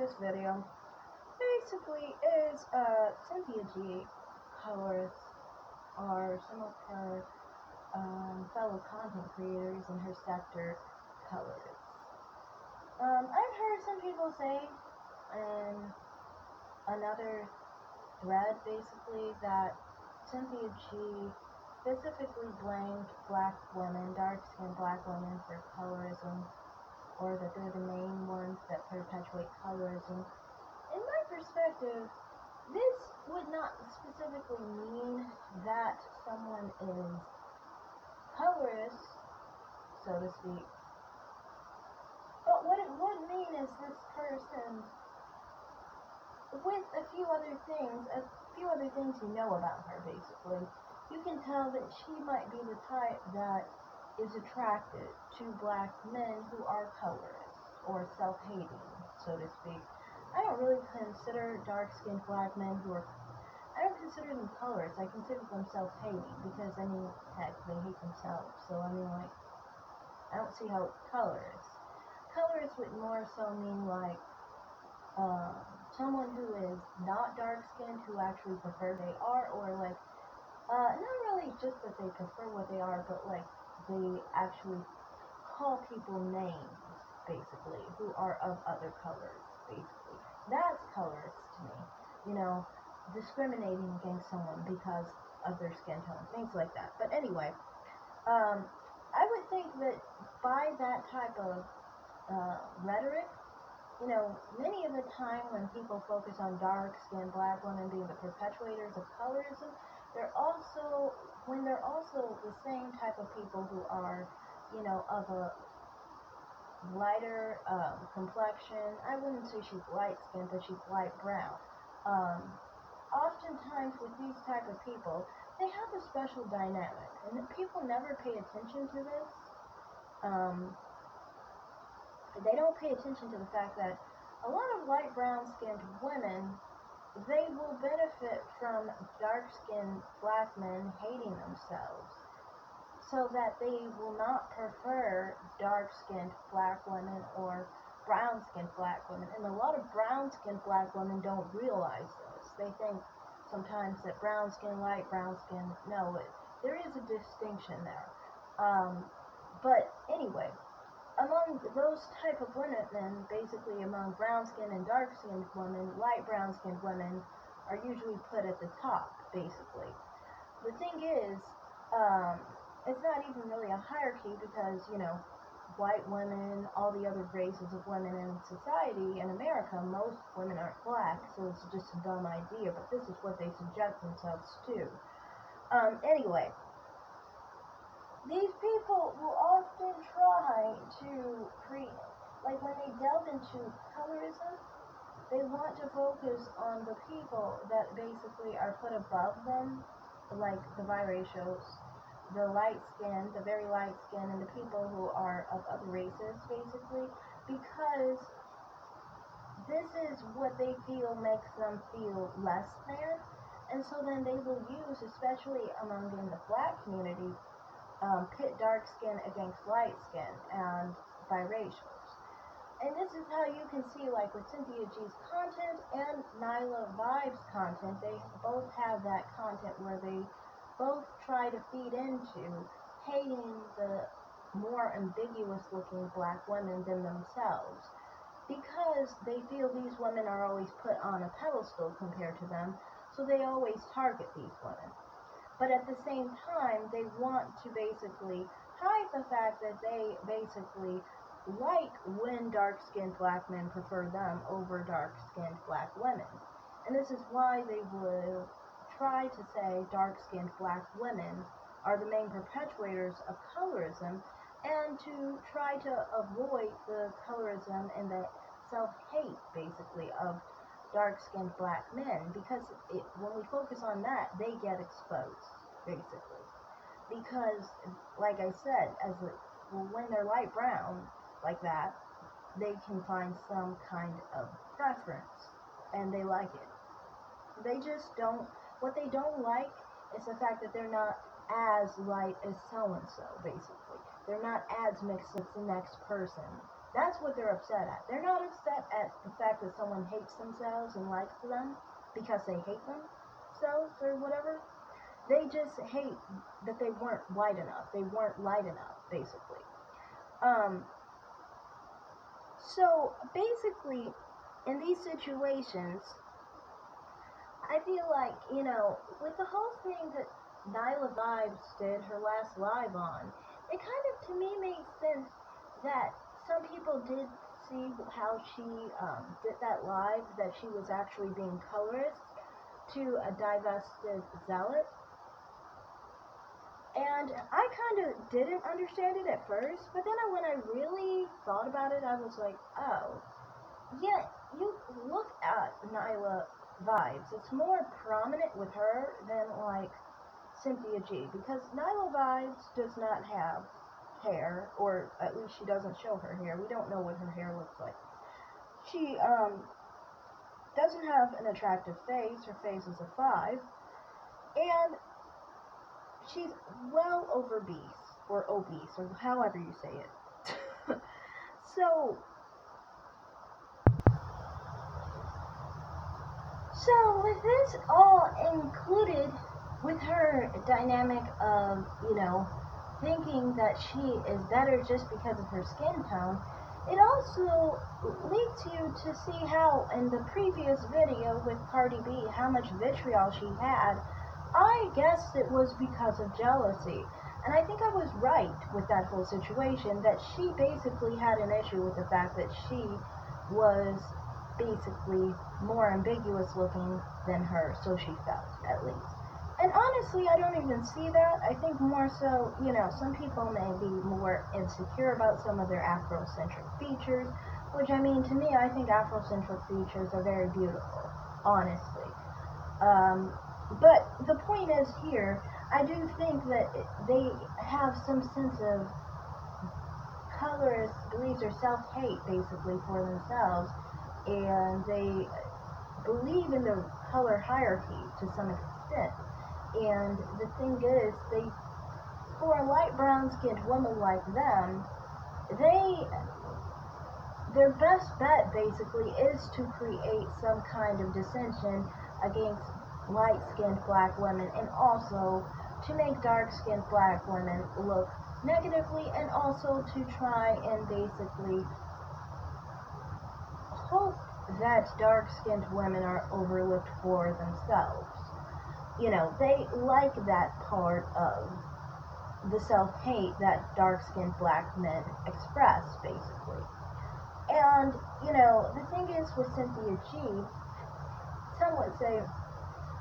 this video basically is Cynthia G, colorist, or some of her fellow content creators in her sector, colorists. I've heard some people say in another thread basically that Cynthia G specifically blamed black women, dark-skinned black women, for colorism, or that they're the main ones that perpetuate colorism. In my perspective, this would not specifically mean that someone is colorist, so to speak, but what it would mean is this person, with a few other things you know about her, basically, you can tell that she might be the type that is attracted to black men who are colorists or self-hating, so to speak. I don't really consider dark-skinned black men I don't consider them colorists. I consider them self-hating because, I mean, heck, they hate themselves. So, I mean, like, I don't see how it's colorist. Colorist would more so mean, like, someone who is not dark-skinned, who actually prefer they are, or, like, not really just that they prefer what they are, but, like, they actually call people names, basically, who are of other colors, basically. That's colorist to me, you know, discriminating against someone because of their skin tone, things like that. But anyway, I would think that by that type of rhetoric, you know, many of the time when people focus on dark-skinned black women being the perpetuators of colorism, they're also the same type of people who are, you know, of a lighter complexion. I wouldn't say she's light-skinned, but she's light brown. Oftentimes with these type of people, they have a special dynamic, and people never pay attention to this. They don't pay attention to the fact that a lot of light brown-skinned women, they will benefit from dark-skinned black men hating themselves, so that they will not prefer dark-skinned black women or brown-skinned black women. And a lot of brown-skinned black women don't realize this. They think sometimes that brown skin, light brown skin, no, there is a distinction there. But anyway, among those type of women, then basically among brown-skinned and dark-skinned women, light brown-skinned women are usually put at the top, basically. The thing is, it's not even really a hierarchy because, you know, white women, all the other races of women in society in America, most women aren't black, so it's just a dumb idea, but this is what they subject themselves to. Anyway, these people will often try to create, like when they delve into colorism, they want to focus on the people that basically are put above them, like the biracials, the light skin, the very light skin, and the people who are of other races, basically, because this is what they feel makes them feel less than, and so then they will use, especially among in the black community, pit dark skin against light skin and biracials. And this is how you can see, like with Cynthia G's content and Nyla Vibe's content, they both have that content where they both try to feed into hating the more ambiguous looking black women than themselves, because they feel these women are always put on a pedestal compared to them, so they always target these women. But at the same time, they want to basically hide the fact that they basically like when dark-skinned black men prefer them over dark-skinned black women. And this is why they will try to say dark-skinned black women are the main perpetuators of colorism, and to try to avoid the colorism and the self-hate, basically, of dark-skinned black men, because when we focus on that, they get exposed, basically. Because, like I said, when they're light brown, like that, they can find some kind of preference, and they like it. They just don't, what they don't like is the fact that they're not as light as so-and-so, basically. They're not as mixed as the next person. That's what they're upset at. They're not upset at the fact that someone hates themselves and likes them because they hate themselves or whatever. They just hate that they weren't white enough. They weren't light enough, basically. So basically, in these situations, I feel like, with the whole thing that Nyla Vibes did her last live on, it kind of, to me, made sense that some people did see how she did that live, that she was actually being colorist to a divested zealot. And I kind of didn't understand it at first, but then when I really thought about it, I was like, oh, yeah, you look at Nyla Vibes. It's more prominent with her than, like, Cynthia G, because Nyla Vibes does not have hair, or at least she doesn't show her hair. We don't know what her hair looks like. She, doesn't have an attractive face. Her face is a 5. And she's well obese, or obese, or however you say it. So with this all included, with her dynamic of, thinking that she is better just because of her skin tone, it also leads you to see how in the previous video with Cardi B, how much vitriol she had. I guessed it was because of jealousy. And I think I was right with that whole situation, that she basically had an issue with the fact that she was basically more ambiguous looking than her, so she felt, at least. And honestly, I don't even see that. I think more so, some people may be more insecure about some of their Afrocentric features, which, I mean, to me, I think Afrocentric features are very beautiful, honestly. But the point is here, I do think that they have some sense of colorist beliefs or self-hate, basically, for themselves, and they believe in the color hierarchy to some extent. And the thing is, for a light brown skinned woman like them, their best bet basically is to create some kind of dissension against light skinned black women, and also to make dark skinned black women look negatively, and also to try and basically hope that dark-skinned women are overlooked for themselves. They like that part of the self-hate that dark-skinned black men express, basically. And, the thing is with Cynthia G, some would say,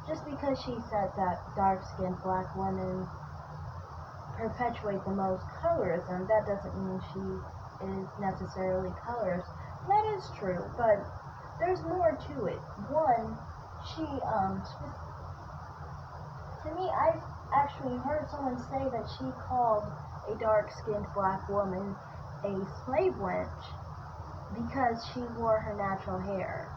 just because she said that dark-skinned black women perpetuate the most colorism, that doesn't mean she is necessarily colorist. That is true, but there's more to it. One, to me, I've actually heard someone say that she called a dark-skinned black woman a slave wench because she wore her natural hair.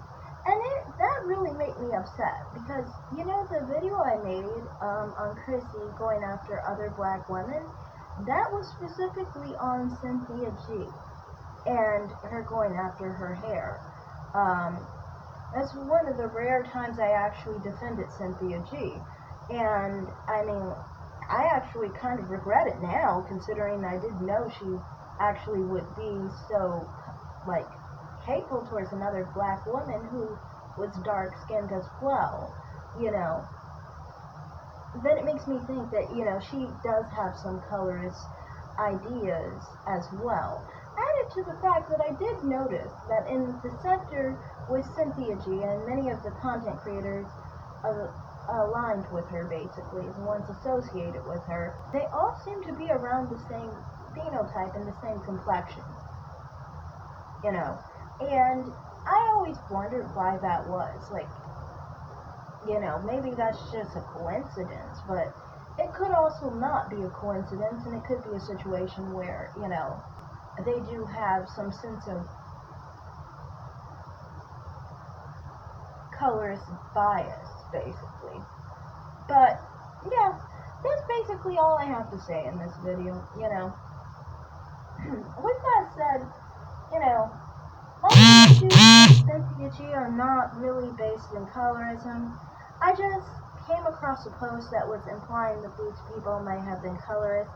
And that really made me upset, because, the video I made on Chrissy going after other black women, that was specifically on Cynthia G and her going after her hair. That's one of the rare times I actually defended Cynthia G. And, I mean, I actually kind of regret it now, considering I didn't know she actually would be so, hateful towards another black woman who was dark-skinned as well, Then it makes me think that, she does have some colorist ideas as well. Added to the fact that I did notice that in the sector with Cynthia G and many of the content creators aligned with her, basically, the ones associated with her, they all seem to be around the same phenotype and the same complexion, and I always wondered why that was. Maybe that's just a coincidence, but it could also not be a coincidence, and it could be a situation where, they do have some sense of colorist bias, basically. But, yeah, that's basically all I have to say in this video, With that said, like to Gucci are not really based in colorism. I just came across a post that was implying that these people may have been colorists.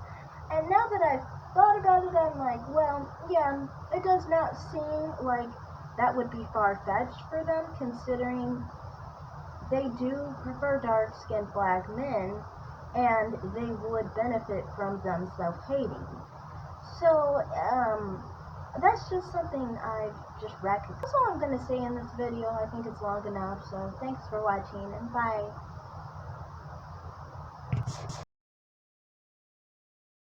And now that I've thought about it, I'm like, well, yeah, it does not seem like that would be far-fetched for them, considering they do prefer dark-skinned black men, and they would benefit from them self-hating. So, that's just something I've just recognized. That's all I'm going to say in this video. I think it's long enough, so thanks for watching, and bye.